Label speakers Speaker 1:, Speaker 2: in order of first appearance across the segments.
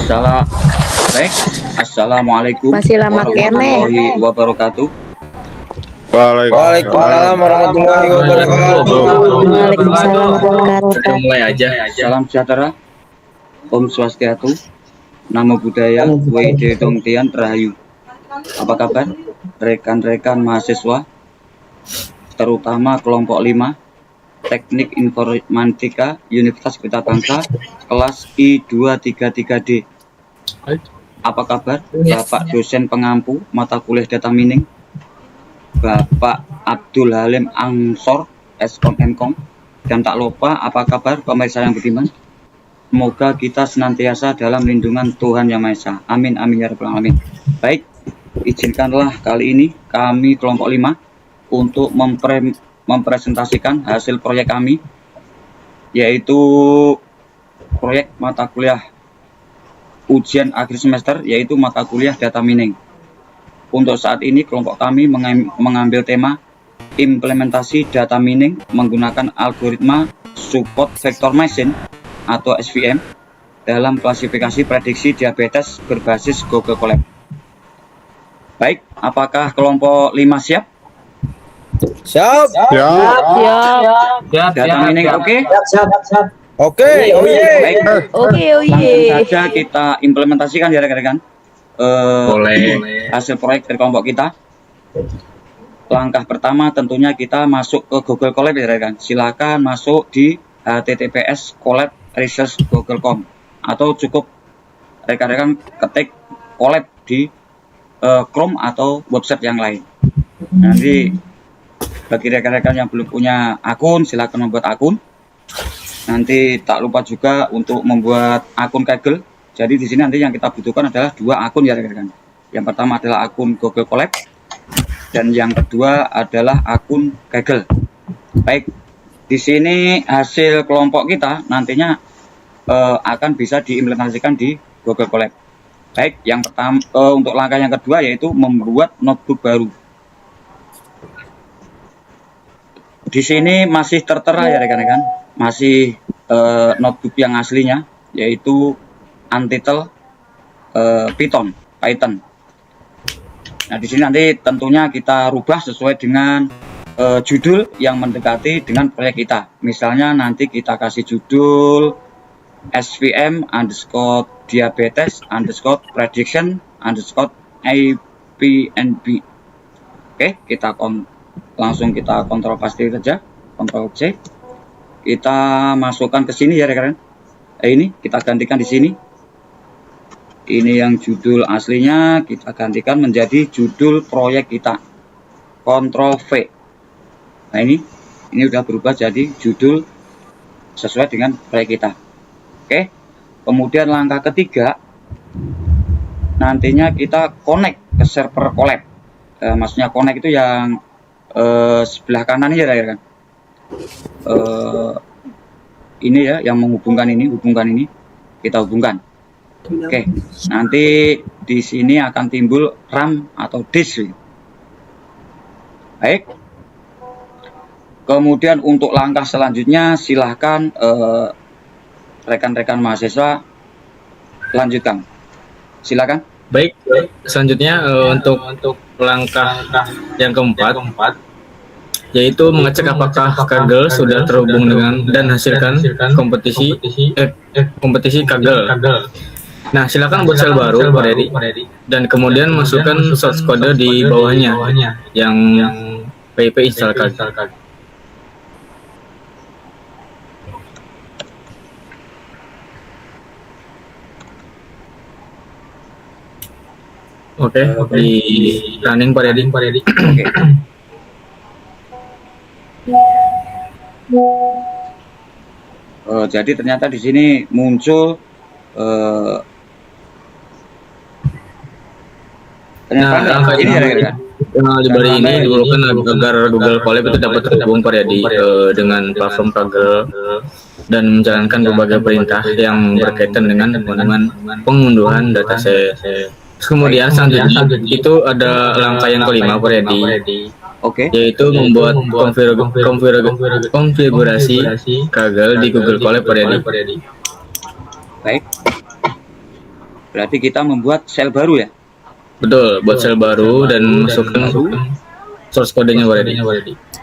Speaker 1: Salam. Baik. Assalamualaikum
Speaker 2: Masih lama
Speaker 1: warahmatullahi wabarakatuh.
Speaker 3: Waalaikumsalam warahmatullahi wabarakatuh.
Speaker 2: Waalaikumsalam warahmatullahi
Speaker 1: Kita mulai aja. Salam sejahtera. Om Swastiastu. Namo Buddhaya. WID Dongtian Rahayu. Apa kabar rekan-rekan mahasiswa, terutama kelompok 5 Teknik Informatika Universitas Pelita Bangsa kelas I233D. Apa kabar Bapak dosen pengampu mata kuliah data mining, Bapak Abdul Halim Ansor Skom Mkom, dan tak lupa apa kabar pemirsa yang beriman. Semoga kita senantiasa dalam lindungan Tuhan Yang Maha Esa. Amin amin ya rabbal alamin. Baik, izinkanlah kali ini kami kelompok 5 untuk mempresentasikan hasil proyek kami, yaitu proyek mata kuliah ujian akhir semester, yaitu mata kuliah data mining. Untuk saat ini kelompok kami mengambil tema implementasi data mining menggunakan algoritma support vector machine atau SVM dalam klasifikasi prediksi diabetes berbasis Google Colab. Baik, apakah kelompok 5 siap?
Speaker 3: Siap.
Speaker 1: Data mining oke?
Speaker 3: Oke.
Speaker 1: Baik.
Speaker 2: Oke.
Speaker 1: Langsung saja kita implementasikan ya rekan-rekan. Boleh. Hasil proyek dari kelompok kita. Langkah pertama tentunya kita masuk ke Google Colab ya rekan. Silakan masuk di https://colab.research.google.com atau cukup rekan-rekan ketik Colab di Chrome atau website yang lain. Nanti bagi rekan-rekan yang belum punya akun, silakan membuat akun. Nanti tak lupa juga untuk membuat akun Kaggle. Jadi di sini nanti yang kita butuhkan adalah 2 akun ya rekan-rekan. Yang pertama adalah akun Google Colab dan yang kedua adalah akun Kaggle. Baik, di sini hasil kelompok kita nantinya akan bisa diimplementasikan di Google Colab. Baik, yang pertama untuk langkah yang kedua yaitu membuat notebook baru. Di sini masih tertera ya rekan-rekan, masih notebook yang aslinya yaitu Untitled Python. Nah di sini nanti tentunya kita rubah sesuai dengan judul yang mendekati dengan proyek kita. Misalnya nanti kita kasih judul SVM underscore diabetes underscore prediction underscore APNB. Oke, langsung kita kontrol pasti saja, kontrol C. Kita masukkan ke sini ya rekan-rekan. Ini kita gantikan di sini. Ini yang judul aslinya kita gantikan menjadi judul proyek kita. Kontrol V. Nah ini udah berubah jadi judul sesuai dengan proyek kita. Oke. Kemudian langkah ketiga, nantinya kita connect ke server Colab. Maksudnya connect itu yang sebelah kanan ya rekan. Ini ya yang menghubungkan ini, kita hubungkan. Oke, nanti di sini akan timbul RAM atau disk. Baik. Kemudian untuk langkah selanjutnya silahkan rekan-rekan mahasiswa lanjutkan. Silakan.
Speaker 4: Baik. Selanjutnya untuk langkah yang keempat, yaitu mengecek apakah Kaggle sudah terhubung dengan dan hasilkan kompetisi Kaggle. Nah, silakan buat sel baru, Pak Dedi, dan kemudian masukkan source code di bawahnya yang pip instalkan. Oke, di running Pak Dedi.
Speaker 1: Jadi ternyata di sini muncul
Speaker 4: angka ini di balik ini diperlukan agar Google Colab itu dapat terhubung Pak Dedi dengan platform Kaggle dan menjalankan berbagai perintah yang berkaitan dengan pengunduhan dataset. Kemudian selanjutnya itu ada langkah yang kelima Pak Dedi, yaitu membuat konfigurasi Kaggle di Google Colab Pak Dedi.
Speaker 1: Baik. Berarti kita membuat sel baru ya.
Speaker 4: Betul, buat sel baru dan masukkan source kodenya Waredi.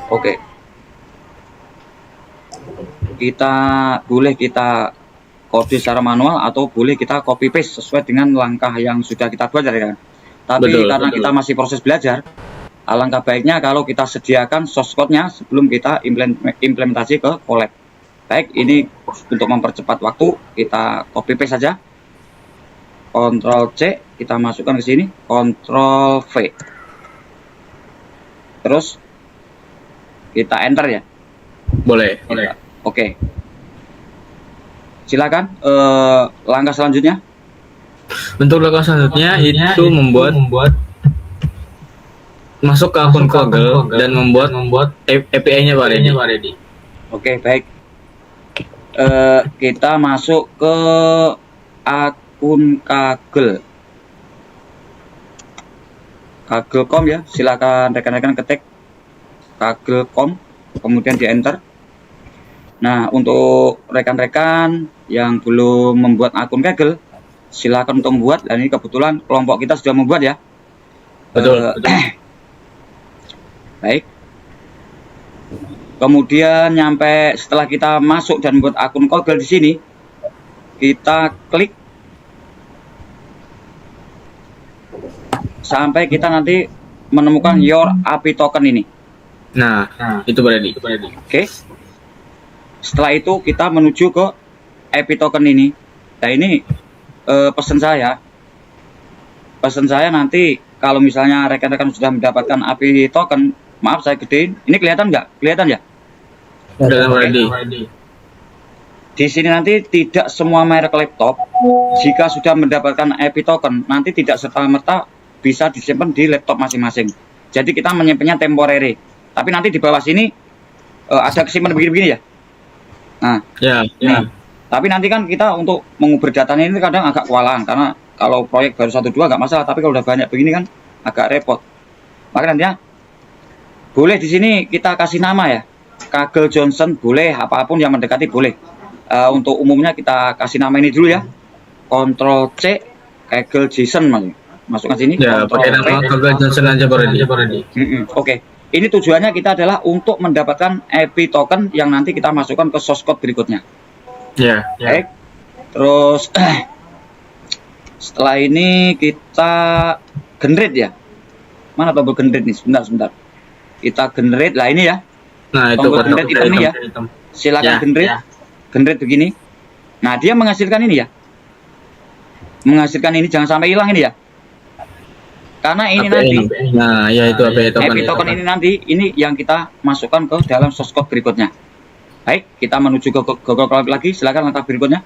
Speaker 1: Oke. Boleh kita kode secara manual atau boleh kita copy paste sesuai dengan langkah yang sudah kita buat ya kan. Tapi karena kita masih proses belajar, alangkah baiknya kalau kita sediakan source code-nya sebelum kita implementasi ke collab. Baik, ini untuk mempercepat waktu kita copy paste saja. Ctrl C, kita masukkan ke sini, Ctrl V. Terus kita enter ya.
Speaker 4: Boleh.
Speaker 1: Oke. Silakan langkah selanjutnya.
Speaker 4: Untuk langkah selanjutnya itu membuat masuk ke akun Kaggle dan membuat API-nya Waredi.
Speaker 1: Oke, baik. Kita masuk ke akun Kaggle. Kaggle.com ya. Silakan rekan-rekan ketik Kaggle.com kemudian di enter. Nah, untuk rekan-rekan yang belum membuat akun Kaggle, silakan untuk membuat. Dan ini kebetulan kelompok kita sudah membuat ya.
Speaker 4: Betul.
Speaker 1: Baik. Kemudian setelah kita masuk dan membuat akun Kaggle di sini, kita klik sampai kita nanti menemukan your API token ini.
Speaker 4: Nah, itu Waredi.
Speaker 1: Oke. Setelah itu kita menuju ke API token ini. Nah, ini pesan saya nanti kalau misalnya rekan-rekan sudah mendapatkan API token, maaf saya gedein. Ini kelihatan nggak? Kelihatan ya?
Speaker 4: Waredi.
Speaker 1: Di sini nanti tidak semua merek laptop jika sudah mendapatkan API token nanti tidak serta-merta bisa disimpan di laptop masing-masing. Jadi kita menyimpannya temporary. Tapi nanti di bawah sini ada kesimpan begini-begini ya. Nah, nih. Tapi nanti kan kita untuk mengubah datanya ini kadang agak kewalahan karena kalau proyek baru 1-2 nggak masalah, tapi kalau udah banyak begini kan agak repot. Maka nantinya boleh di sini kita kasih nama ya. Kaggle Johnson boleh, apapun yang mendekati boleh. Untuk umumnya kita kasih nama ini dulu ya. Ctrl C Kaggle Jason masukkan sini.
Speaker 4: Ya, pakai nama Kaggle Johnson aja Waredi.
Speaker 1: Oke. Ini tujuannya kita adalah untuk mendapatkan API token yang nanti kita masukkan ke source code berikutnya.
Speaker 4: Ya.
Speaker 1: Baik. Terus setelah ini kita generate ya. Mana tombol generate nih? Sebentar. Kita generate lah ini ya.
Speaker 4: Nah, itu
Speaker 1: tombol generate itu nih ya. Silakan generate. Generate begini. Nah, dia menghasilkan ini ya. Menghasilkan ini, jangan sampai hilang ini ya. Karena ini nanti.
Speaker 4: Nah, ya itu API
Speaker 1: token ini nanti ini yang kita masukkan ke dalam source code berikutnya. Baik, kita menuju ke Google Colab lagi. Silakan langkah berikutnya.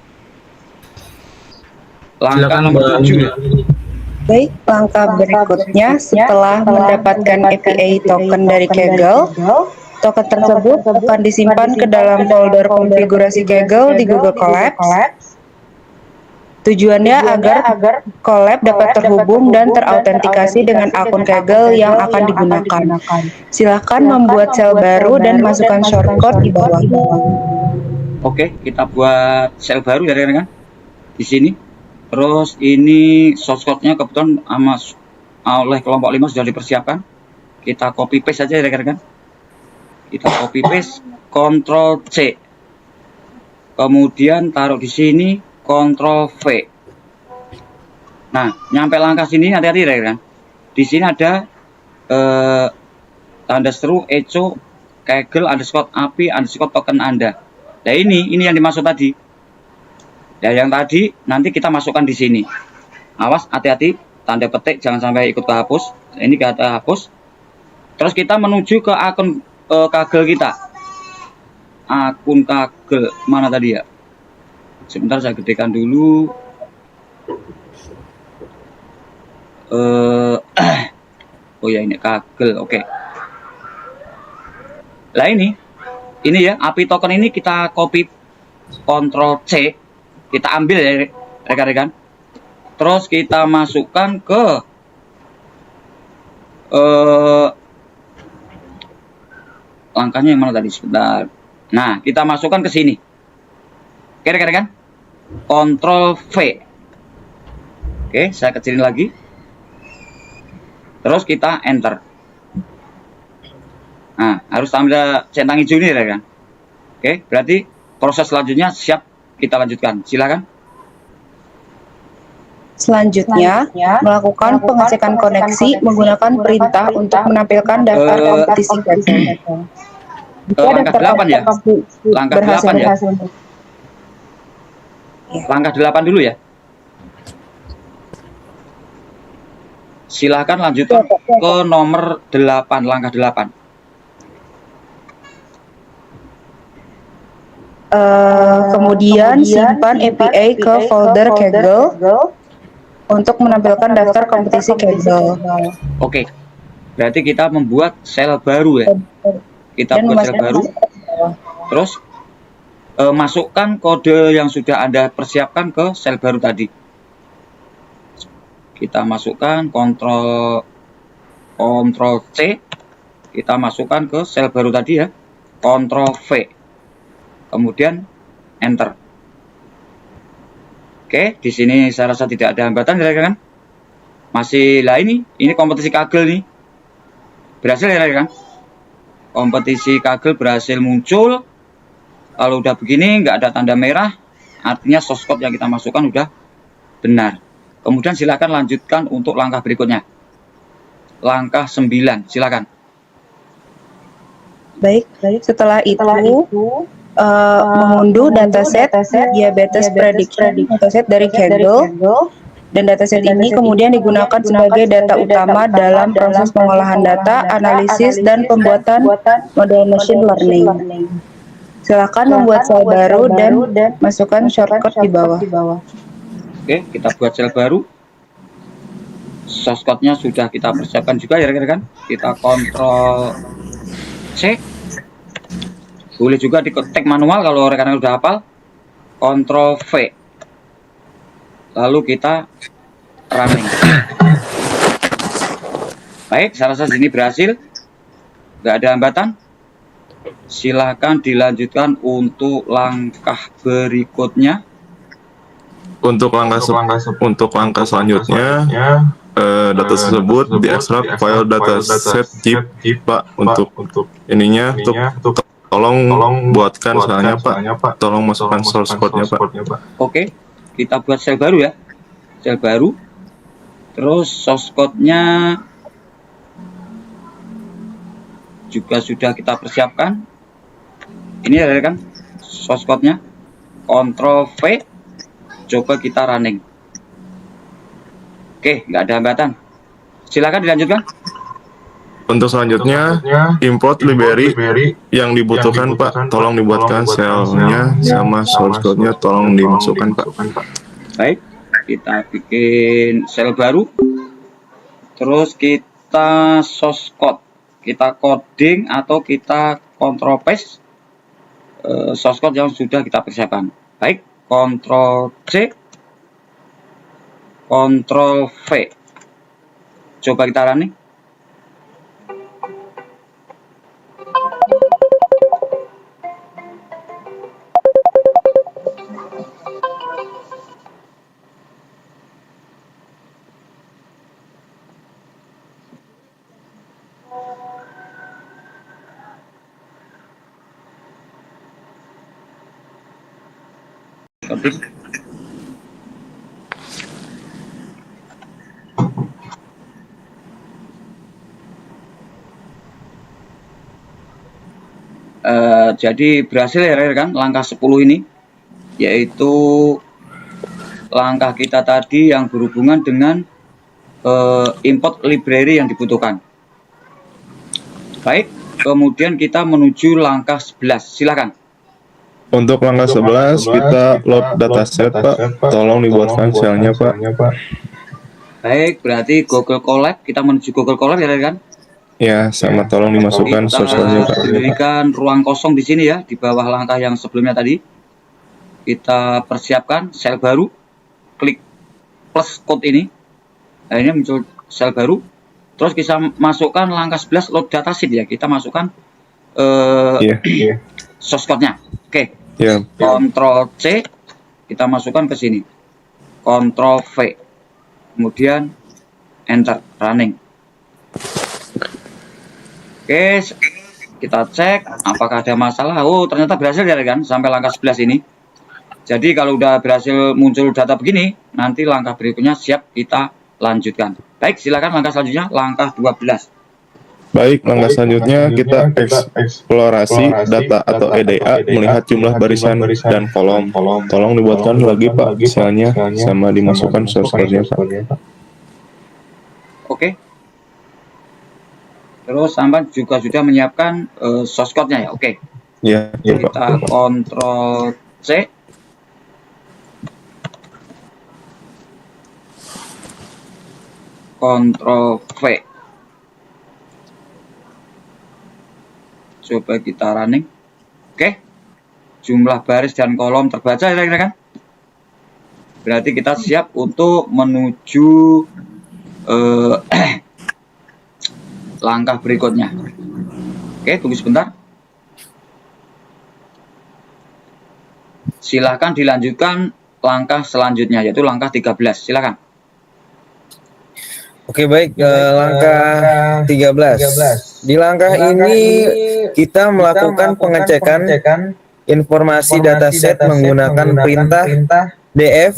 Speaker 1: Langkah nomor 7.
Speaker 2: Baik, langkah berikutnya setelah mendapatkan API token dari Kaggle, token tersebut akan disimpan ke dalam folder konfigurasi Kaggle di Google Colab. Tujuannya agar Colab dapat terhubung dan terautentikasi dengan akun Kaggle yang akan digunakan. Silakan membuat sel baru dan masukkan shortcode di bawah.
Speaker 1: Oke, kita buat sel baru ya rekan-rekan. Di sini. Terus ini source code-nya kebetulan oleh kelompok 5 sudah dipersiapkan. Kita copy paste saja ya rekan-rekan. Kita copy paste, Ctrl C. Kemudian taruh di sini. Ctrl V. Nah, nyampe langkah sini hati-hati ya kan. Di sini ada tanda seru echo Kaggle underscore API underscore token Anda. Nah ini yang dimaksud tadi. Ya yang tadi nanti kita masukkan di sini. Awas hati-hati tanda petik jangan sampai ikut kehapus. Ini kita hapus. Terus kita menuju ke akun Kaggle kita. Akun Kaggle mana tadi ya? Sebentar saya gedekan dulu. Oh ya ini Kaggle, oke. Lah ini ya API token ini kita copy Ctrl C, kita ambil ya rekan-rekan. Terus kita masukkan ke langkahnya yang mana tadi sebentar. Nah kita masukkan ke sini. Oke rekan-rekan. Ctrl V. Oke, saya kecilin lagi. Terus kita enter. Nah, harus tanda centang hijau ini ya kan. Oke, berarti proses selanjutnya siap kita lanjutkan. Silakan.
Speaker 2: Selanjutnya, melakukan pengecekan koneksi menggunakan perintah untuk menampilkan daftar kompetisi Kaggle.
Speaker 1: Langkah 8 ya. Langkah 8 ya. Langkah 8 dulu ya. Silahkan lanjutkan ke nomor 8, langkah 8.
Speaker 2: Kemudian simpan API ke folder Kaggle untuk menampilkan daftar kompetisi Kaggle.
Speaker 1: Oke, berarti kita membuat sel baru ya. Kita buat sel baru. Terus masukkan kode yang sudah Anda persiapkan ke sel baru tadi. Kita masukkan Ctrl C. Kita masukkan ke sel baru tadi ya. Ctrl V. Kemudian enter. Oke, di sini saya rasa tidak ada hambatan ya kan? Masih lah ini kompetisi Kaggle nih. Berhasil ya kan? Kompetisi Kaggle berhasil muncul. Kalau udah begini nggak ada tanda merah, artinya source code yang kita masukkan udah benar. Kemudian silakan lanjutkan untuk langkah berikutnya. Langkah 9, silakan.
Speaker 2: Baik, setelah itu mengunduh dataset diabetes prediction dataset dari Kaggle, dan dataset ini kemudian digunakan sebagai data utama dalam proses pengolahan data, analisis, dan pembuatan model machine learning. Silakan membuat sel baru dan masukkan shortcut di bawah.
Speaker 1: Oke, kita buat sel baru. Source code-nya sudah kita persiapkan juga ya rekan-rekan. Kita Ctrl C. Boleh juga di tag manual kalau rekan-rekan sudah hafal. Ctrl V. Lalu kita running. Baik, saya rasa sini berhasil. Nggak ada hambatan. Silahkan dilanjutkan untuk langkah berikutnya.
Speaker 5: Untuk langkah selanjutnya, data tersebut diekstrak file dataset zip, Pak. Untuk ininya, tolong buatkan filenya, Pak. Tolong masukkan source code-nya, Pak.
Speaker 1: Oke, kita buat sel baru ya. Sel baru. Terus source code-nya juga sudah kita persiapkan. Ini ya kan source code-nya. Ctrl V. Coba kita running. Oke, nggak ada hambatan. Silakan dilanjutkan.
Speaker 5: Untuk selanjutnya, import library yang dibutuhkan, Pak. Tolong dibuatkan selnya sama source code-nya, tolong dimasukkan, Pak.
Speaker 1: Baik, kita bikin sel baru. Terus kita source code. Kita coding atau kita control paste source code yang sudah kita persiapkan. Baik, Ctrl C, Ctrl V. Coba kita running. Coding. Jadi berhasil ya rekan langkah 10 ini, yaitu langkah kita tadi yang berhubungan dengan import library yang dibutuhkan. Baik, kemudian kita menuju langkah 11. Silakan.
Speaker 5: Untuk langkah 11, kita load dataset, Pak. Tolong dibuatkan selnya, Pak.
Speaker 1: Baik, berarti Google Colab. Kita menuju Google Colab ya rekan.
Speaker 5: Ya, sama tolong dimasukkan source-nya, Pak.
Speaker 1: Kita berikan ruang kosong di sini ya, di bawah langkah yang sebelumnya tadi. Kita persiapkan sel baru, klik plus code ini. Nah, ini muncul sel baru. Terus kita masukkan langkah 11 load dataset ya. Kita masukkan source code-nya. Oke.
Speaker 5: Yeah.
Speaker 1: Ctrl C, kita masukkan ke sini. Ctrl V. kemudian enter, running. Oke, kita cek apakah ada masalah. Oh, ternyata berhasil ya rekan, sampai langkah 11 ini. Jadi kalau udah berhasil muncul data begini, nanti langkah berikutnya siap kita lanjutkan. Baik, silakan langkah selanjutnya, langkah 12.
Speaker 5: Baik, langkah selanjutnya kita eksplorasi data atau EDA, melihat jumlah barisan dan kolom. Tolong dibuatkan lagi Pak selnya sama dimasukkan source code-nya Pak.
Speaker 1: Oke. Terus sampai juga sudah menyiapkan source code-nya ya. Oke.
Speaker 5: Ya, Pak.
Speaker 1: Kita Ctrl C. Ctrl V. Coba kita running. Oke. Jumlah baris dan kolom terbaca ya rekan-rekan. Berarti kita siap untuk menuju langkah berikutnya. Oke, tunggu sebentar. Silahkan dilanjutkan langkah selanjutnya, yaitu langkah 13. Silahkan.
Speaker 3: Oke, baik, langkah 13. Di langkah ini kita melakukan pengecekan informasi dataset menggunakan perintah df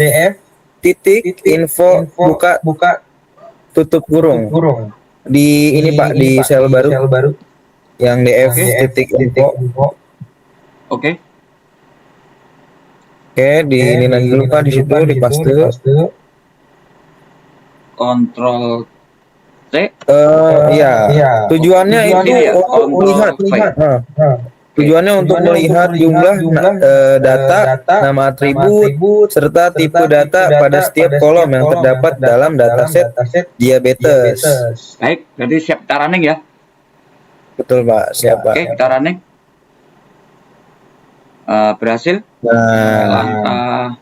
Speaker 3: titik info buka tutup kurung. Di ini Pak, di sel baru yang df titik info.
Speaker 1: Oke.
Speaker 3: Oke, di ini nanti dulu Pak, di situ di paste.
Speaker 1: Ctrl C.
Speaker 3: Iya. Tujuannya
Speaker 1: Tujuannya
Speaker 3: itu
Speaker 1: ya,
Speaker 3: untuk
Speaker 1: Ctrl
Speaker 3: melihat.
Speaker 1: V.
Speaker 3: Tujuannya untuk melihat jumlah data, nama atribut, serta tipe data pada setiap kolom yang terdapat dalam dataset diabetes.
Speaker 1: Baik, berarti siap kita running ya.
Speaker 3: Betul Pak, siap Pak.
Speaker 1: Oke, kita running. Berhasil.
Speaker 3: Nah,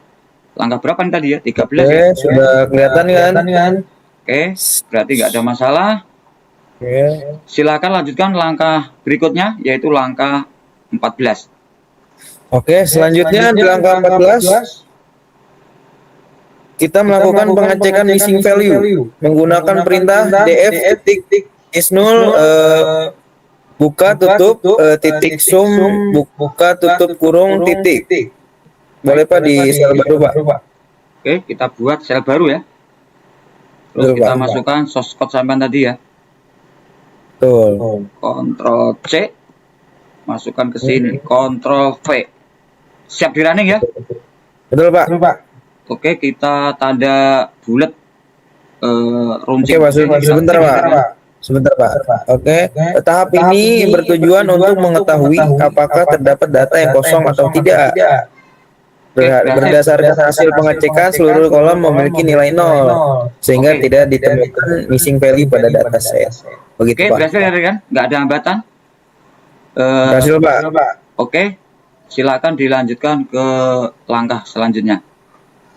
Speaker 1: Langkah berapa nih tadi ya? 13
Speaker 3: oke,
Speaker 1: ya.
Speaker 3: sudah kelihatan kan?
Speaker 1: Oke, berarti nggak ada masalah.
Speaker 3: Oke.
Speaker 1: Silakan lanjutkan langkah berikutnya, yaitu langkah 14.
Speaker 3: Oke, selanjutnya di langkah 14 kita melakukan pengecekan missing value menggunakan perintah df titik is0 buka tutup titik sum buka tutup kurung titik. Boleh Pak di sel baru Pak.
Speaker 1: Oke, kita buat sel baru ya. Terus
Speaker 3: Betul,
Speaker 1: kita
Speaker 3: Pak.
Speaker 1: masukkan source code sampai tadi ya.
Speaker 3: Betul.
Speaker 1: Ctrl C, masukkan ke sini. Ctrl V. Siap di running ya.
Speaker 3: Betul Pak.
Speaker 1: Oke, kita tanda bulat runcing.
Speaker 3: Oke Pak, sebentar Pak. Sebentar Pak. Oke, tahap ini bertujuan untuk mengetahui apakah terdapat data yang kosong atau tidak. Berdasarkan hasil pengecekan, seluruh kolom memiliki nilai 0, sehingga
Speaker 1: Oke.
Speaker 3: tidak ditemukan missing value pada dataset. Begitu
Speaker 1: Oke,
Speaker 3: Pak.
Speaker 1: berhasil ya kan? Nggak ada hambatan.
Speaker 3: Berhasil Pak.
Speaker 1: Oke, silakan dilanjutkan ke langkah selanjutnya.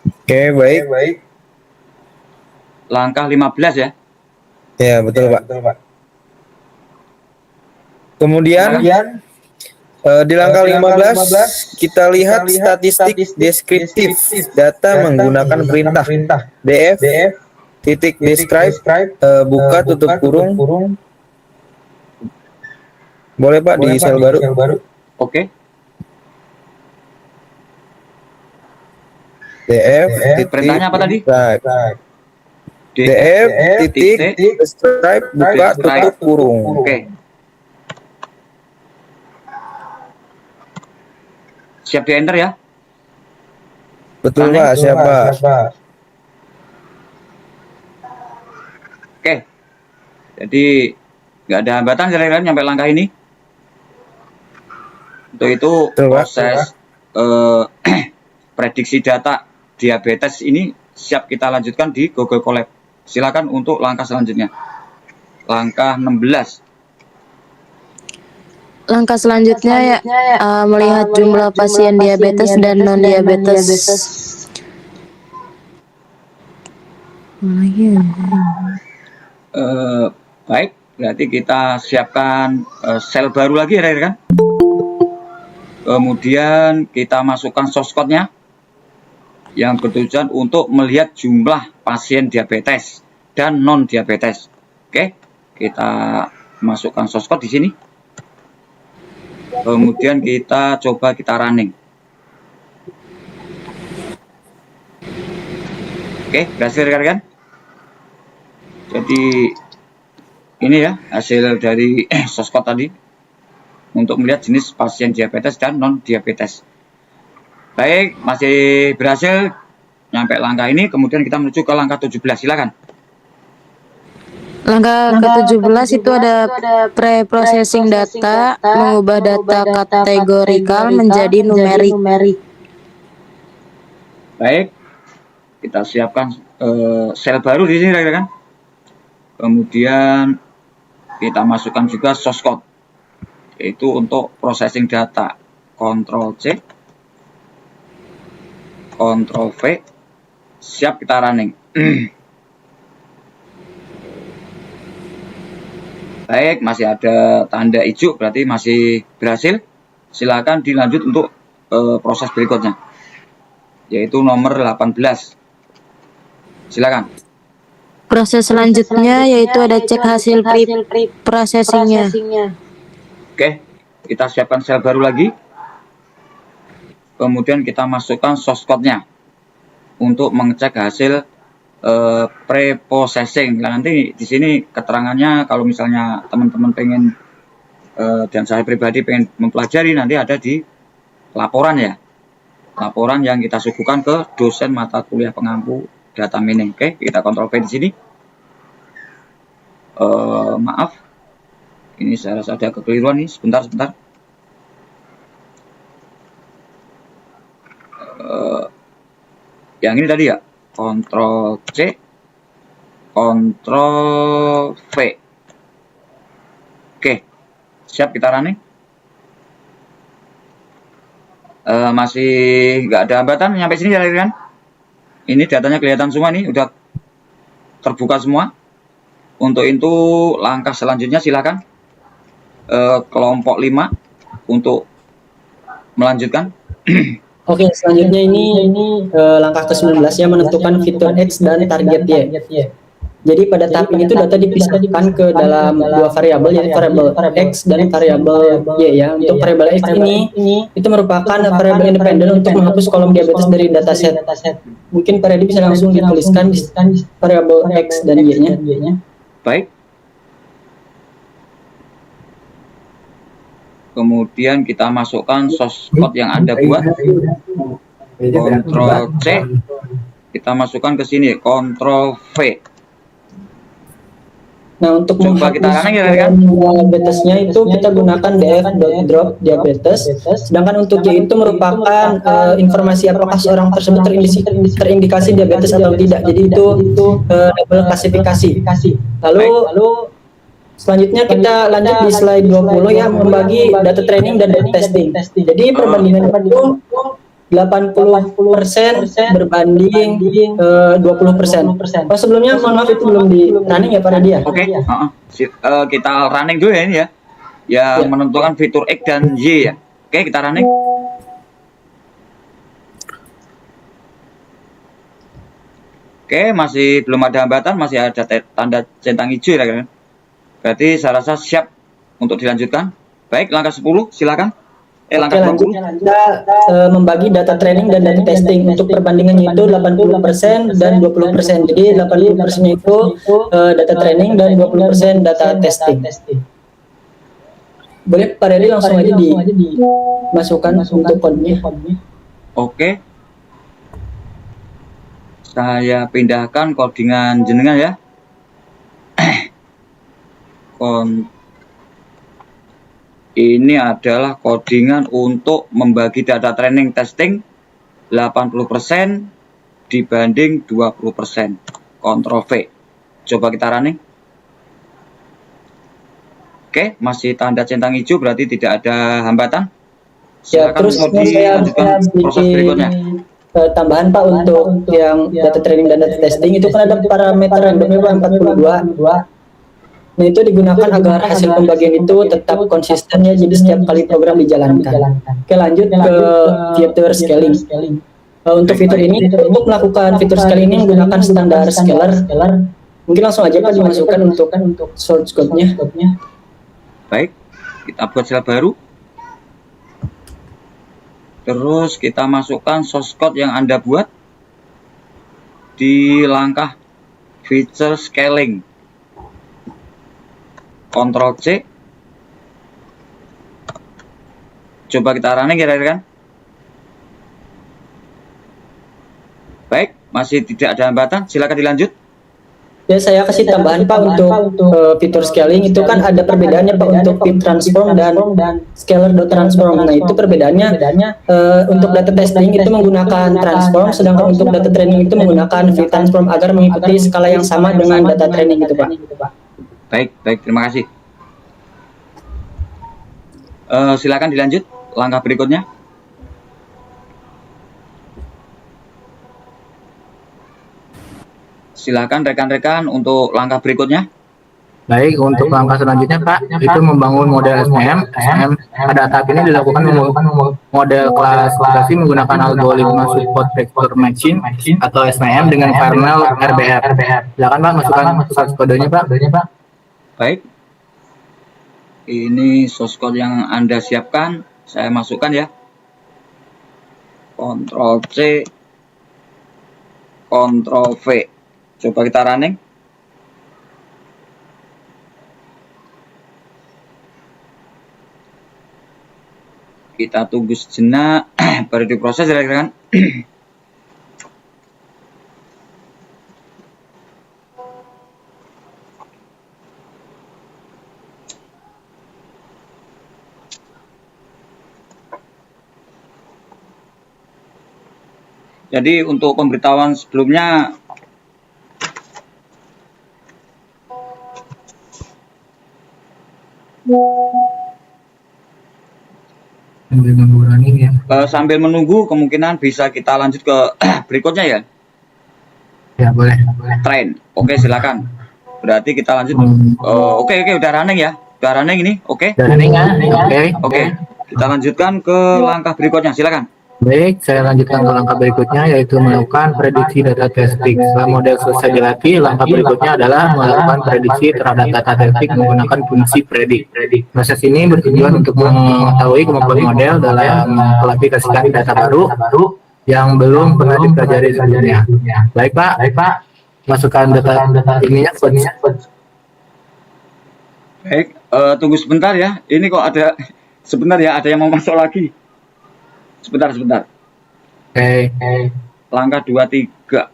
Speaker 3: Oke, baik.
Speaker 1: Langkah 15 ya.
Speaker 3: Ya, betul Pak. Kemudian di langkah 15 kita lihat statistik deskriptif data menggunakan perintah df titik describe buka tutup kurung. Boleh Pak di sel baru.
Speaker 1: Oke,
Speaker 3: df
Speaker 1: perintahnya apa tadi?
Speaker 3: df titik describe buka tutup kurung.
Speaker 1: Oke. Siap di enter ya.
Speaker 3: Betul Pak, siapa?
Speaker 1: Oke. Jadi nggak ada hambatan kira-kira nyampe langkah ini. Untuk itu
Speaker 3: Betul, Pak.
Speaker 1: proses prediksi data diabetes ini siap kita lanjutkan di Google Colab. Silakan untuk langkah selanjutnya. Langkah 16.
Speaker 6: Langkah selanjutnya melihat jumlah pasien diabetes dan non-diabetes.
Speaker 1: Baik, berarti kita siapkan sel baru lagi ya kan? Kemudian kita masukkan source code-nya. yang bertujuan untuk melihat jumlah pasien diabetes dan non diabetes. Oke, kita masukkan source code di sini. Kemudian kita coba kita running. Oke, berhasil rekan-rekan. Jadi ini ya hasil dari source code tadi untuk melihat jenis pasien diabetes dan non diabetes. Baik, masih berhasil nyampe langkah ini, kemudian kita menuju ke langkah 17. Silakan.
Speaker 6: Langkah ke-17 itu ada pre-processing data, mengubah data kategorikal menjadi numerik.
Speaker 1: Baik, kita siapkan sel baru di sini, rekan-rekan. Kemudian kita masukkan juga source code, yaitu untuk processing data. Ctrl C, Ctrl V, siap, kita running. Baik, masih ada tanda hijau, berarti masih berhasil. Silakan dilanjut untuk proses berikutnya, yaitu nomor 18. Silakan.
Speaker 6: Proses selanjutnya yaitu ada cek hasil pre-processingnya.
Speaker 1: Oke, kita siapkan sel baru lagi. Kemudian kita masukkan source code-nya untuk mengecek hasil pre-processing. Nah, nanti di sini keterangannya kalau misalnya teman-teman pengen dan saya pribadi pengen mempelajari, nanti ada di laporan ya. Laporan yang kita suguhkan ke dosen mata kuliah pengampu data mining. Oke, kita Ctrl V di sini. Maaf, ini saya rasa ada kekeliruan nih. Sebentar. Yang ini tadi ya, Ctrl C, Ctrl V. Oke, siap, kita running. Masih nggak ada hambatan nyampe sini ya, kan? Ini datanya kelihatan semua nih, udah terbuka semua. Untuk itu langkah selanjutnya silakan kelompok 5 untuk melanjutkan.
Speaker 7: Oke, selanjutnya ini langkah ke-19 yang menentukan fitur X dan target Y. Jadi pada tahap ini data dipisahkan ke dalam dua variabel, yaitu variabel X dan variabel Y ya. Untuk variabel X ini itu merupakan variabel independen untuk menghapus kolom diabetes dari dataset. Mungkin Pak Redi bisa langsung dituliskan variabel X dan Y-nya.
Speaker 1: Baik. Kemudian kita masukkan source code yang Anda buat. Ctrl C. Kita masukkan ke sini, Ctrl V.
Speaker 7: Nah, untuk
Speaker 1: coba kita running ya, kan?
Speaker 7: Diabetesnya itu kita gunakan df.drop diabetes. Sedangkan untuk Y itu merupakan informasi apakah seorang tersebut terindikasi diabetes atau tidak. Jadi itu label klasifikasi. Lalu selanjutnya kita lanjut di slide 20 ya, membagi data training dan data testing. Jadi perbandingan itu 80% berbanding 20%. Oh, sebelumnya mohon maaf itu belum di running ya Pak Redi ya?
Speaker 1: Oke, kita running dulu ya ini ya. Yang menentukan fitur X dan Y ya. Oke, kita running. Oke, masih belum ada hambatan, masih ada tanda centang hijau ya kan. Berarti saya rasa siap untuk dilanjutkan. Baik, langkah 10 silakan. Langkah 20.
Speaker 7: Kita membagi data training dan data testing. Untuk perbandingannya itu 80% dan 20%. Jadi 80% itu data training dan 20% data testing. Boleh Pak Redi langsung aja dimasukkan untuk kodenya.
Speaker 1: Oke. Saya pindahkan codingan jenengan ya. Ini adalah codingan untuk membagi data training testing 80% dibanding 20%. Ctrl V. Coba kita running. Oke, masih tanda centang hijau, berarti tidak ada hambatan.
Speaker 7: Ya, terus saya
Speaker 1: proses berikutnya.
Speaker 7: Tambahan Pak untuk yang data training dan data testing itu kan ada parameter randomnya 42. Nah, itu digunakan agar hasil pembagian itu tetap konsisten ya, jadi setiap kali program dijalankan. Oke, lanjut ke fitur scaling. Untuk fitur ini, untuk melakukan fitur scale ini menggunakan standar scalar. Mungkin langsung aja Pak dimasukkan untuk source code-nya.
Speaker 1: Baik, kita buat sel baru. Terus kita masukkan source code yang Anda buat di langkah feature scaling. Ctrl C. Coba kita running ya rekan. Baik, masih tidak ada hambatan. Silakan dilanjut.
Speaker 7: Ya, saya kasih tambahan Pak untuk fitur scaling itu kan ada perbedaannya Pak untuk fit transform dan scalar.transform. Nah, itu perbedaannya untuk data testing itu menggunakan transform, sedangkan untuk data training itu menggunakan fit transform agar mengikuti skala yang sama dengan data training itu Pak.
Speaker 1: Baik, terima kasih. Silakan dilanjut langkah berikutnya. Silakan rekan-rekan untuk langkah berikutnya.
Speaker 4: Baik, untuk langkah selanjutnya Pak, itu membangun model SMM. Pada tahap ini dilakukan model klasifikasi menggunakan algoritma support vector matching atau SMM dengan kernel RBF. Silakan Pak, masukkan source kodenya Pak.
Speaker 1: Baik. Ini source code yang Anda siapkan, saya masukkan ya. Ctrl C, Ctrl V. Coba kita running. Kita tunggu sejenak baru diproses ya rekan. Jadi untuk pemberitahuan sebelumnya sambil menunggu kemungkinan bisa kita lanjut ke berikutnya ya.
Speaker 4: Ya, boleh.
Speaker 1: Train. Oke, silakan. Berarti kita lanjut. Oke, udah running ya. Udah running ini. Oke.
Speaker 4: Running ya.
Speaker 1: Oke. Kita lanjutkan ke langkah berikutnya. Silakan.
Speaker 4: Baik, saya lanjutkan ke langkah berikutnya, yaitu melakukan prediksi data testing. Setelah model selesai dilatih, langkah berikutnya adalah melakukan prediksi terhadap data testing menggunakan fungsi predik. Proses ini bertujuan untuk mengetahui kemampuan model dalam mengklasifikasikan data baru yang belum pernah dipelajari sebelumnya. Baik Pak, masukkan data ininya.
Speaker 1: Baik, tunggu sebentar ya. Ini kok ada sebentar ya, ada yang mau masuk lagi. Sebentar.
Speaker 4: Oke.
Speaker 1: Langkah 2, 3.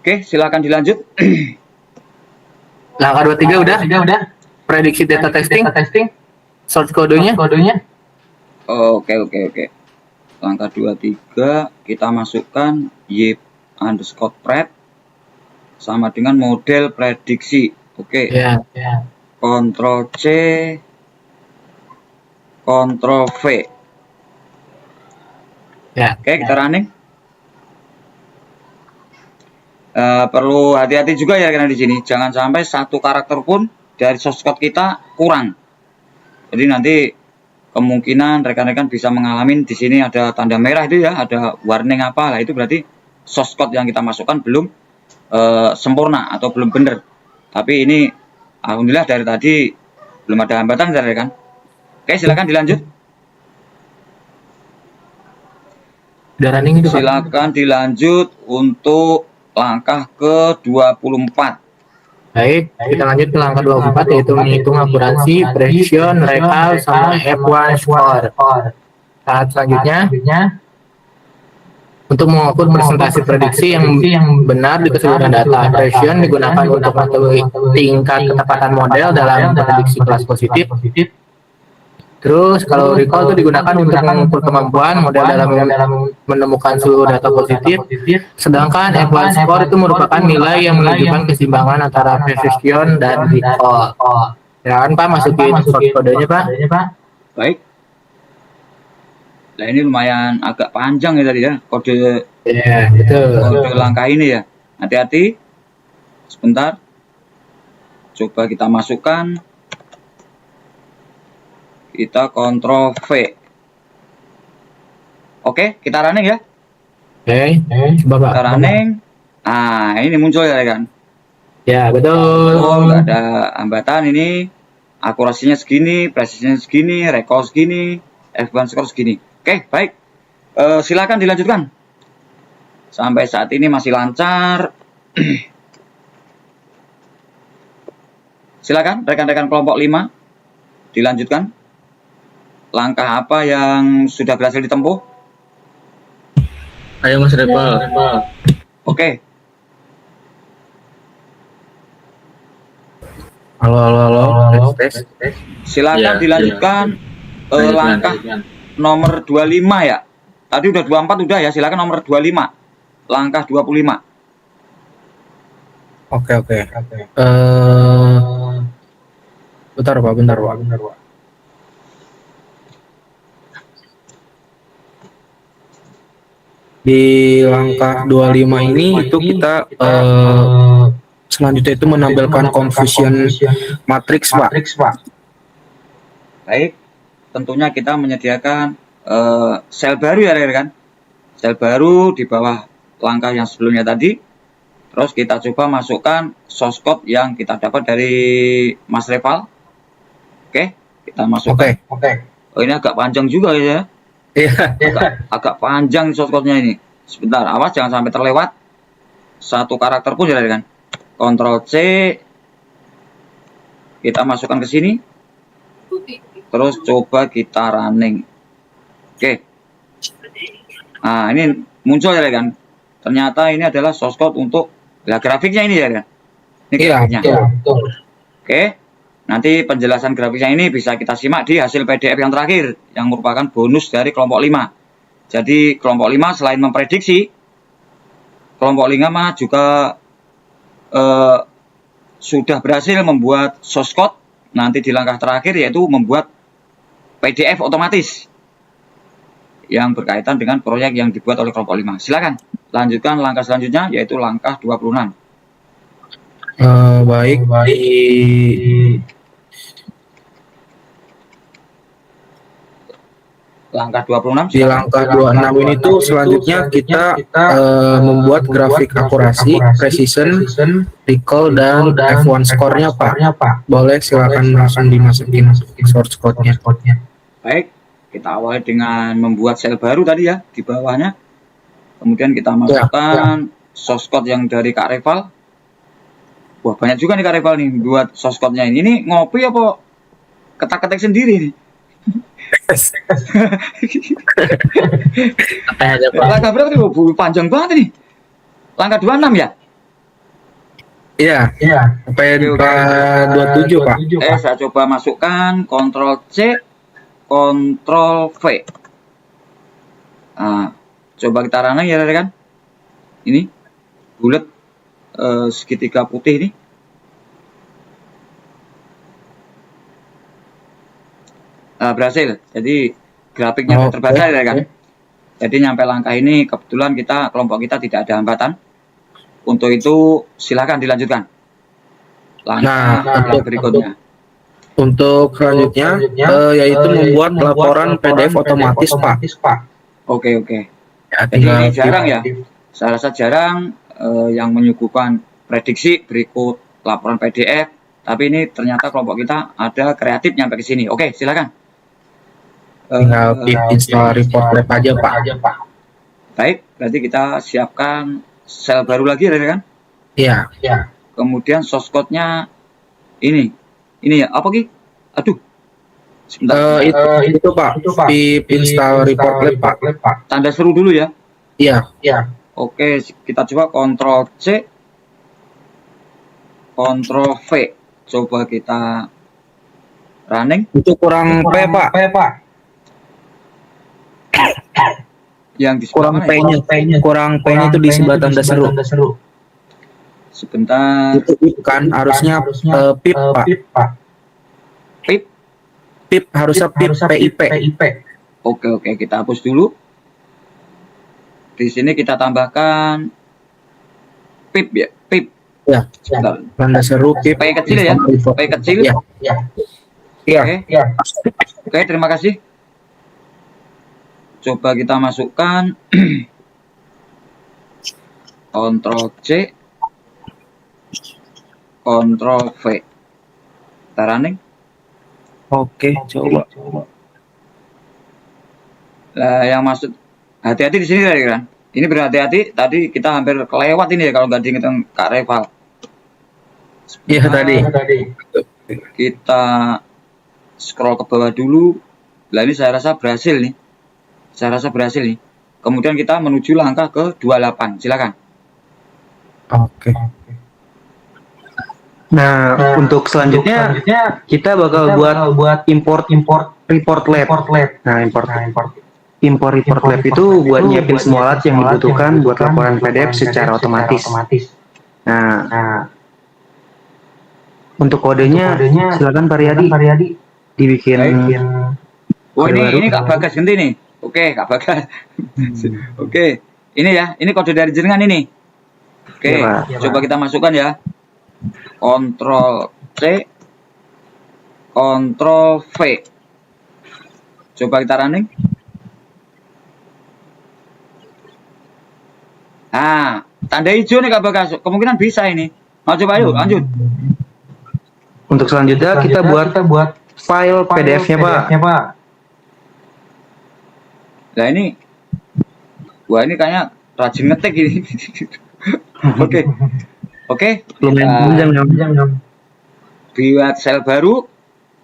Speaker 1: Oke, silakan dilanjut.
Speaker 4: Langkah 2, 3 udah. Prediksi data testing. Source kodenya.
Speaker 1: Oke. Langkah 2, 3 kita masukkan y_pred sama dengan model prediksi. Oke.
Speaker 4: Ya.
Speaker 1: Ctrl C, Ctrl V.
Speaker 4: Ya.
Speaker 1: Oke, kita running. Perlu hati-hati juga ya karena di sini jangan sampai satu karakter pun dari source code kita kurang. Jadi nanti kemungkinan rekan-rekan bisa mengalami di sini ada tanda merah itu ya, ada warning apa lah, itu berarti source code yang kita masukkan belum sempurna atau belum benar. Tapi ini alhamdulillah dari tadi belum ada hambatan rekan. Oke, silakan dilanjut.
Speaker 4: Udah running itu Pak.
Speaker 1: Silakan dilanjut untuk langkah ke-24.
Speaker 4: Baik, kita lanjut ke langkah 24, yaitu menghitung akurasi, precision, recall, sama F1 score. Tahap selanjutnya, untuk mengukur presentasi prediksi yang benar di keseluruhan data. Precision digunakan untuk mengetahui tingkat ketepatan model dalam prediksi kelas positif. Terus kalau recall itu digunakan untuk mengukur kemampuan model dalam menemukan seluruh data positif. Sedangkan F1 score itu merupakan nilai yang menunjukkan keseimbangan antara precision dan recall. Silakan Pak masukin source kodenya Pak.
Speaker 1: Baik. Nah ini lumayan agak panjang ya tadi ya kode
Speaker 4: Iya, betul.
Speaker 1: kode langkah ini ya. Hati-hati. Sebentar. Coba kita masukkan. Kita kontrol V. Oke, kita running ya.
Speaker 4: Oke, coba Pak.
Speaker 1: Kita running. Ah, ini muncul ya kan.
Speaker 4: Ya, betul.
Speaker 1: Oh, nggak ada hambatan ini. Akurasinya segini, presisinya segini, recall segini, F1 score segini. Oke, baik. Silakan dilanjutkan. Sampai saat ini masih lancar. Silakan rekan-rekan kelompok 5 dilanjutkan. Langkah apa yang sudah berhasil ditempuh?
Speaker 4: Ayo Mas Repal.
Speaker 1: Oke,
Speaker 4: Halo. Tes.
Speaker 1: silakan
Speaker 4: Ya,
Speaker 1: dilanjutkan. Langkah nomor 25 ya. Tadi udah 24 udah ya, silakan nomor 25. Langkah 25.
Speaker 4: Oke. Bentar Pak. Di langkah 25 ini itu kita selanjutnya itu menampilkan confusion matrix Pak.
Speaker 1: Baik, tentunya kita menyediakan sel baru ya rekan. Sel baru di bawah langkah yang sebelumnya tadi. Terus kita coba masukkan source code yang kita dapat dari Mas Reval. Oke, kita masukkan.
Speaker 4: Oke.
Speaker 1: Oh, ini agak panjang juga ya.
Speaker 4: Iya.
Speaker 1: Agak panjang source code-nya ini. Sebentar, awas jangan sampai terlewat satu karakter pun ya kan. Ctrl C, kita masukkan ke sini. Terus coba kita running. Oke. Nah, ini muncul ya kan. Ternyata ini adalah source code untuk grafiknya ini ya kan. Ini grafiknya.
Speaker 4: Betul.
Speaker 1: Oke. Nanti penjelasan grafiknya ini bisa kita simak di hasil PDF yang terakhir yang merupakan bonus dari kelompok 5. Jadi kelompok 5 selain memprediksi, kelompok 5 juga sudah berhasil membuat source code nanti di langkah terakhir yaitu membuat PDF otomatis yang berkaitan dengan proyek yang dibuat oleh kelompok 5. Silakan lanjutkan langkah selanjutnya yaitu langkah 26.
Speaker 4: Baik.
Speaker 1: Langkah 26.
Speaker 4: Di langkah 26 ini tuh selanjutnya kita membuat grafik akurasi, precision, recall, dan F1 score-nya Pak. Boleh silakan langsung dimasukin source code-nya.
Speaker 1: Baik, kita awali dengan membuat sel baru tadi ya di bawahnya. Kemudian kita masukkan source code yang dari Kak Reval. Wah, banyak juga nih Kak Reval nih buat source code-nya ini. Ini ngopi apa ketak-ketik sendiri nih? Langkah berapa nih? Panjang banget nih. Langkah 26 ya?
Speaker 4: Iya. Sampai 27 Pak.
Speaker 1: Saya coba masukkan Ctrl C, Ctrl V. Nah, coba kita running ya kan? Ini bulat segitiga putih ini. Berhasil. Jadi grafiknya terbaca ya kan. Jadi nyampe langkah ini kebetulan kelompok kita tidak ada hambatan. Untuk itu silakan dilanjutkan. Langkah berikutnya.
Speaker 4: Untuk selanjutnya yaitu membuat laporan PDF otomatis Pak.
Speaker 1: Oke.
Speaker 4: Ya,
Speaker 1: Jadi ini jarang ya. Saya rasa jarang yang menyuguhkan prediksi berikut laporan PDF. Tapi ini ternyata kelompok kita ada kreatif nyampe ke sini. Oke, silakan.
Speaker 4: Tinggal install report lab aja Pak.
Speaker 1: Baik, berarti kita siapkan sel baru lagi ya kan?
Speaker 4: Iya.
Speaker 1: Kemudian source code-nya ini ya apa Ki? Aduh. Sebentar.
Speaker 4: Itu Pak. Pip install report lab Pak.
Speaker 1: Tanda seru dulu ya.
Speaker 4: Iya.
Speaker 1: Oke, kita coba Ctrl C, Ctrl V. Coba kita running.
Speaker 4: Itu kurang P Pak.
Speaker 1: Yang di
Speaker 4: Kurang P-nya. Kurang P-nya itu di sebelah tanda seru.
Speaker 1: Sebentar.
Speaker 4: Itu kan harusnya pip Pak.
Speaker 1: PIP.
Speaker 3: PIP harusnya PIP.
Speaker 1: Oke, kita hapus dulu. Di sini kita tambahkan PIP ya, PIP.
Speaker 3: Ya.
Speaker 1: Sebentar.
Speaker 3: Bahan dasar PIP.
Speaker 1: P kecil ya, P kecil.
Speaker 3: Iya.
Speaker 1: Oke, terima kasih. Coba kita masukkan Ctrl C, Ctrl V. Kita running.
Speaker 3: Oke, coba.
Speaker 1: Nah, yang maksud hati-hati di sini kan. Ini berhati-hati. Tadi kita hampir kelewat ini ya kalau nggak diingetin Kak Reval.
Speaker 3: Iya tadi.
Speaker 1: Kita scroll ke bawah dulu. Nah ini saya rasa berhasil nih. Kemudian kita menuju langkah ke 28. Silakan.
Speaker 3: Oke.
Speaker 8: Nah, untuk selanjutnya kita bakal buat import report lab. Nah, import report lab itu buat nyiapin semua alat yang dibutuhkan buat laporan PDF secara otomatis. Nah, untuk kodenya silakan Pak Riyadi dibikin.
Speaker 1: Oh ini Kak Bagas ganti nih. Oke, Kak Bagas. Oke, ini ya, ini kode dari jenengan ini. Oke,
Speaker 8: Ya,
Speaker 1: coba kita masukkan ya. Ctrl C, Ctrl V. Coba kita running. Nah, tanda hijau nih Kak Bagas. Kemungkinan bisa ini. Mau coba yuk, lanjut.
Speaker 8: Untuk selanjutnya kita buat file PDF-nya Pak.
Speaker 1: Nah ini, wah ini kayaknya rajin ngetik ini. Oke.
Speaker 8: Lumayan
Speaker 1: Buat sel baru,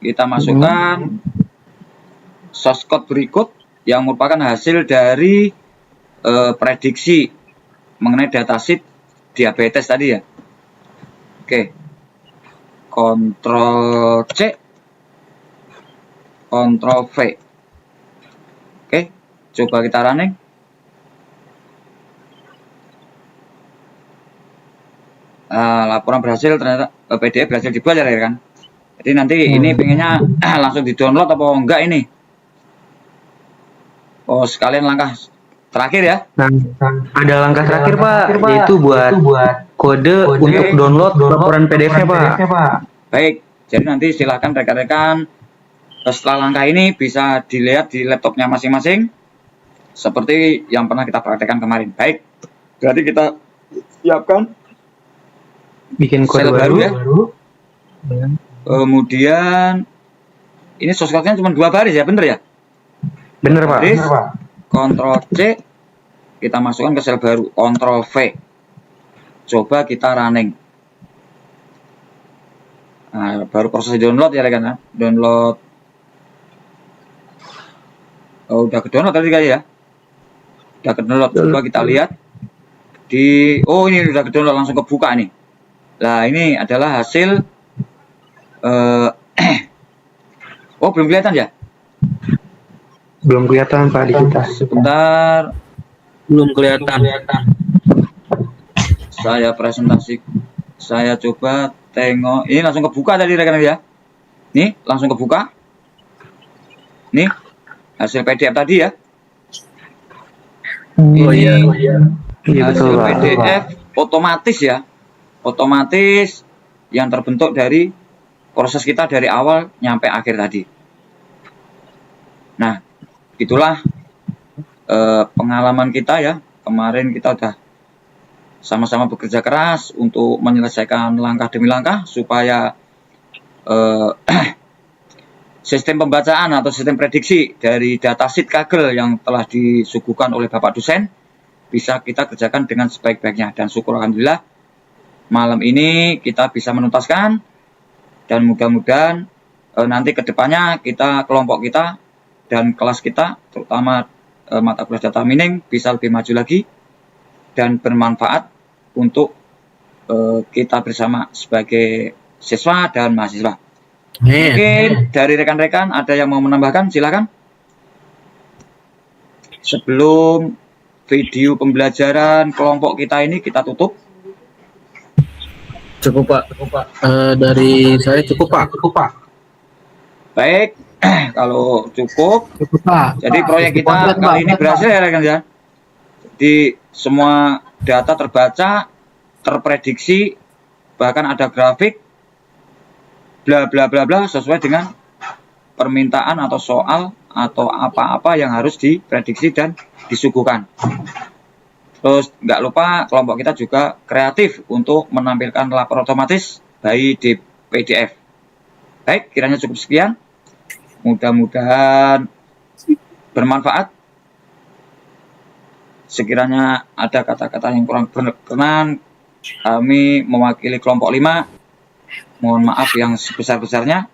Speaker 1: kita masukkan source code berikut yang merupakan hasil dari prediksi mengenai datasheet diabetes tadi ya. Oke. Ctrl C, Ctrl V. Oke, coba kita running. Laporan berhasil, ternyata PDF berhasil dibuat ya kan. Jadi nanti ini pengennya langsung di download apa enggak ini? Oh sekalian langkah terakhir ya.
Speaker 8: Nah, ada langkah terakhir Pak, yaitu buat kode untuk download laporan PDF-nya Pak.
Speaker 1: Baik, jadi nanti silahkan rekan-rekan setelah langkah ini bisa dilihat di laptopnya masing-masing seperti yang pernah kita praktekkan kemarin. Baik, jadi kita siapkan
Speaker 8: Bikin kode
Speaker 1: sel
Speaker 8: baru
Speaker 1: ya. Kemudian ini source code-nya cuma 2 baris ya, bener ya?
Speaker 8: Bener Pak.
Speaker 1: Baris, Ctrl C, kita masukkan ke sel baru, Ctrl V. Coba kita running. Nah, baru proses download ya rekan ya. Download. Oh, udah ke download tadi kali ya. Udah ke download. Coba kita lihat di oh ini udah ke download, langsung kebuka nih. Nah, ini adalah hasil oh, belum kelihatan ya?
Speaker 8: Belum kelihatan Pak di kita.
Speaker 1: Sebentar.
Speaker 3: Belum kelihatan.
Speaker 1: Saya presentasi. Saya coba tengok. Ini langsung kebuka tadi rekan ya. Nih, langsung kebuka. Nih, hasil PDF tadi ya.
Speaker 8: Oh
Speaker 1: Ini
Speaker 8: iya
Speaker 1: hasil
Speaker 8: betul Pak.
Speaker 1: PDF otomatis ya. Otomatis yang terbentuk dari proses kita dari awal nyampe akhir tadi. Nah, itulah pengalaman kita ya. Kemarin kita udah sama-sama bekerja keras untuk menyelesaikan langkah demi langkah supaya sistem pembacaan atau sistem prediksi dari datasheet Kaggle yang telah disuguhkan oleh Bapak dosen bisa kita kerjakan dengan sebaik-baiknya, dan syukur alhamdulillah malam ini kita bisa menuntaskan, dan mudah-mudahan nanti kedepannya kita, kelompok kita dan kelas kita, terutama mata kuliah data mining bisa lebih maju lagi dan bermanfaat untuk kita bersama sebagai siswa dan mahasiswa. Mungkin dari rekan-rekan ada yang mau menambahkan, silakan. Sebelum video pembelajaran kelompok kita ini kita tutup.
Speaker 3: Cukup Pak. Dari saya cukup Pak.
Speaker 1: Baik, kalau cukup. Jadi proyek kita kali ini berhasil ya rekan ya. Jadi semua data terbaca, terprediksi, bahkan ada grafik, bla bla bla bla sesuai dengan permintaan atau soal atau apa-apa yang harus diprediksi dan disuguhkan. Terus nggak lupa kelompok kita juga kreatif untuk menampilkan lapor otomatis baik di PDF. Baik, kiranya cukup sekian. Mudah-mudahan bermanfaat. Sekiranya ada kata-kata yang kurang berkenan, kami mewakili kelompok 5. Mohon maaf yang sebesar-besarnya.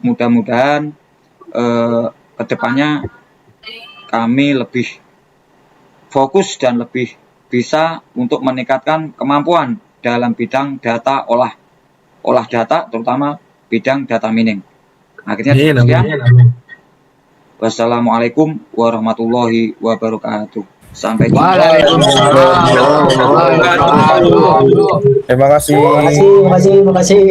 Speaker 1: Mudah-mudahan kedepannya kami lebih fokus dan lebih bisa untuk meningkatkan kemampuan dalam bidang data olah data, terutama bidang data mining. Akhirnya sekian. Wassalamualaikum warahmatullahi wabarakatuh. Sampai jumpa.
Speaker 3: Terima kasih.
Speaker 7: Terima kasih.